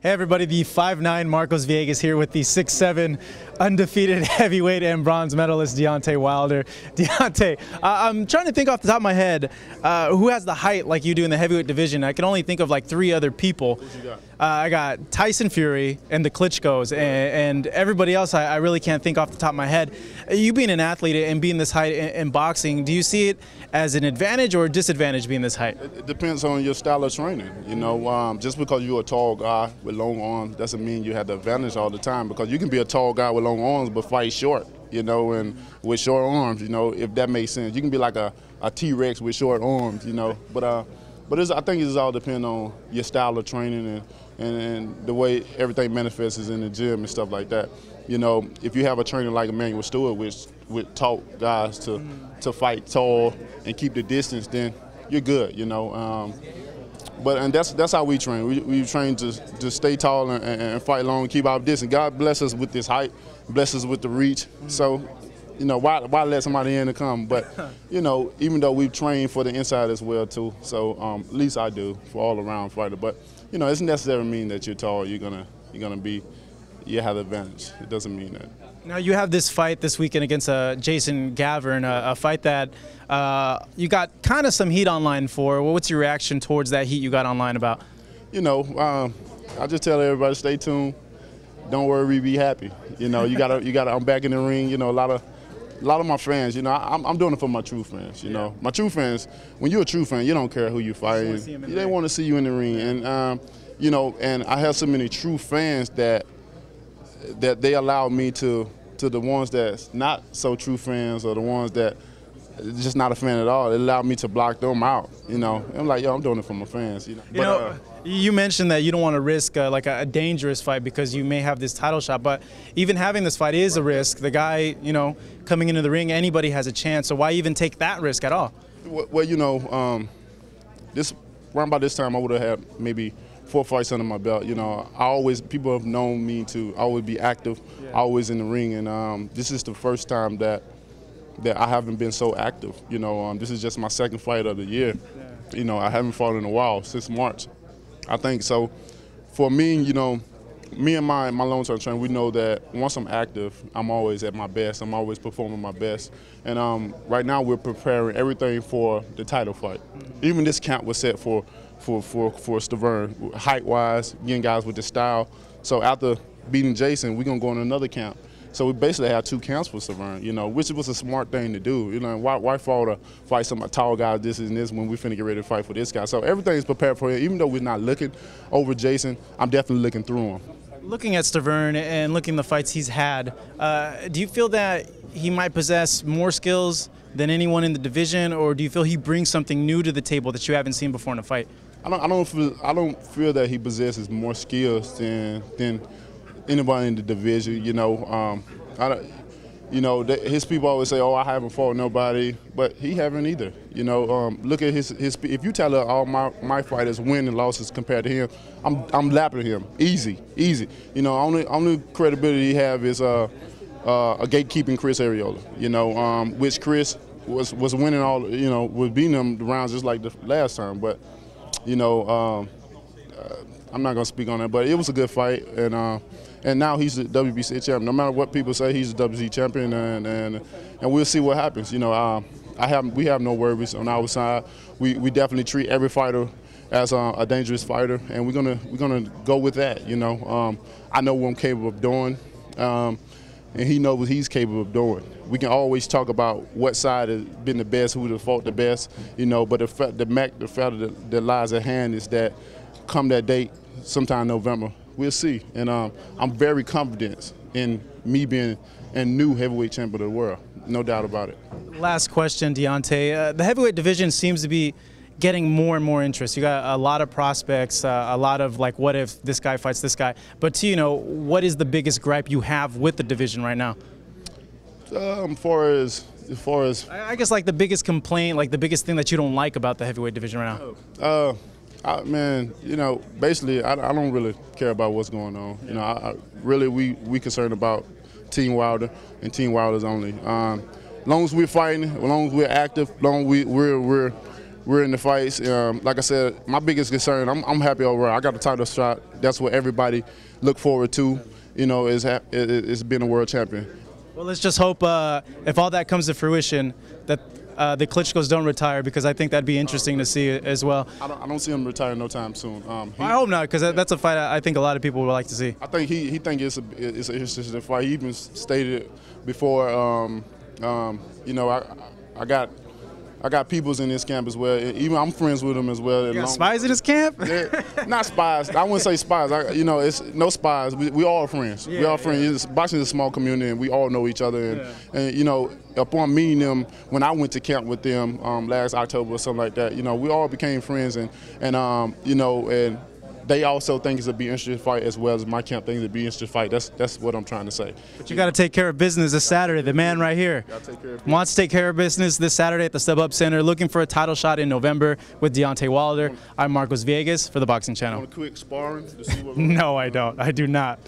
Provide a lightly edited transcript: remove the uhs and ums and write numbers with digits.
Hey everybody, the 5'9" Marcos Villegas here with the 6'7" undefeated heavyweight and bronze medalist Deontay Wilder. Deontay, I'm trying to think off the top of my head who has the height like you do in the heavyweight division. I can only think of like 3 other people. What you got? I got Tyson Fury and the Klitschkos, and everybody else I really can't think off the top of my head. You being an athlete and being this height in boxing, do you see it as an advantage or a disadvantage being this height? It depends on your style of training. You know, just because you're a tall guy with long arms doesn't mean you have the advantage all the time, because you can be a tall guy with long arms but fight short, you know, and with short arms, you know, if that makes sense. You can be like a T-Rex with short arms, you know, but I think it's all depend on your style of training and the way everything manifests in the gym and stuff like that. You know, if you have a trainer like Emmanuel Stewart, which taught guys to fight tall and keep the distance, then you're good, you know. And that's how we train. We train to stay tall and fight long, keep our distance. God bless us with this height, bless us with the reach. So, you know, why let somebody in to come? But, you know, even though we've trained for the inside as well too. So at least I do for all around fighter. But, you know, it doesn't necessarily mean that you're tall. You have the advantage. It doesn't mean that. Now you have this fight this weekend against Jason Gavern, a fight that you got kind of some heat online for. Well, what's your reaction towards that heat you got online about? You know, I just tell everybody, stay tuned. Don't worry, be happy. You know, you gotta. I'm back in the ring. You know, a lot of my fans. You know, I'm doing it for my true fans. You know, my true fans. When you're a true fan, you don't care who you fighting. They want to see you in the ring, and you know, and I have so many true fans that they allow me to the ones that's not so true fans, or the ones that just not a fan at all. It allowed me to block them out. You know, I'm like, yo, I'm doing it for my fans. You know, you mentioned that you don't want to risk like a dangerous fight because you may have this title shot, but even having this fight is a risk. The guy, you know, coming into the ring, anybody has a chance. So why even take that risk at all? Well, you know, around about this time, I would have had maybe 4 fights under my belt. You know, people have known me to always be active, always in the ring, and this is the first time that I haven't been so active. You know, this is just my 2nd fight of the year. You know, I haven't fought in a while, since March, I think. So for me, you know, me and my long-term trainer, we know that once I'm active, I'm always at my best. I'm always performing my best. And right now we're preparing everything for the title fight. Even this camp was set for Stiverne, height-wise, getting guys with the style. So after beating Jason, we're gonna go on another camp. So we basically have 2 camps for Stiverne, you know, which was a smart thing to do. You know, why fight some tall guys, this and this, when we finna get ready to fight for this guy? So everything's prepared for him. Even though we're not looking over Jason, I'm definitely looking through him. Looking at Stiverne and looking at the fights he's had, do you feel that he might possess more skills than anyone in the division, or do you feel he brings something new to the table that you haven't seen before in a fight? I don't feel that he possesses more skills than anybody in the division. You know, his people always say, "Oh, I haven't fought nobody," but he haven't either. You know, look at his. If you tell all my fighters win and losses compared to him, I'm lapping him easy. You know, only credibility he have is a gatekeeping Chris Arreola. You know, which Chris was winning all. You know, was beating them the rounds just like the last time, but. You know, I'm not gonna speak on that, but it was a good fight, and now he's the WBC champion. No matter what people say, he's the WBC champion, and we'll see what happens. You know, we have no worries on our side. We definitely treat every fighter as a dangerous fighter, and we're gonna go with that. You know, I know what I'm capable of doing, and he knows what he's capable of doing. We can always talk about what side has been the best, who fought the best, you know, but the fact that lies at hand is that come that date, sometime in November, we'll see. And I'm very confident in me being a new heavyweight champion of the world, no doubt about it. Last question, Deontay. The heavyweight division seems to be getting more and more interest. You got a lot of prospects, a lot of like, what if this guy fights this guy? But you know, what is the biggest gripe you have with the division right now? As far as I guess like the biggest complaint, like the biggest thing that you don't like about the heavyweight division right now. Man, you know, basically I don't really care about what's going on. You know, really we concerned about Team Wilder and Team Wilder's only. As long as we're fighting, as long as we're active, as long as we're in the fights. Like I said, my biggest concern, I'm happy overall. I got a title shot. That's what everybody look forward to, you know, is being a world champion. Well, let's just hope if all that comes to fruition that the Klitschkos don't retire, because I think that'd be interesting to see as well. I don't see him retiring no time soon. I hope not, because that's a fight I think a lot of people would like to see. I think he think it's an interesting fight. He even stated before, you know, I got peoples in this camp as well. Even I'm friends with them as well. You got spies in this camp? Not spies. I wouldn't say spies. You know, it's no spies. We all friends. We all friends. Boxing is a small community, and we all know each other. And you know, upon meeting them, when I went to camp with them last October or something like that, you know, we all became friends, and you know, and they also think it's a be interesting fight as well as my camp thinks it'd be interesting fight. That's what I'm trying to say. But you got to take care of business this Saturday. The man right here wants to take care of business this Saturday at the Step Up Center, looking for a title shot in November with Deontay Wilder. I'm Marcos Villegas for the Boxing Channel. Want a quick sparring to see what No, I don't. I do not.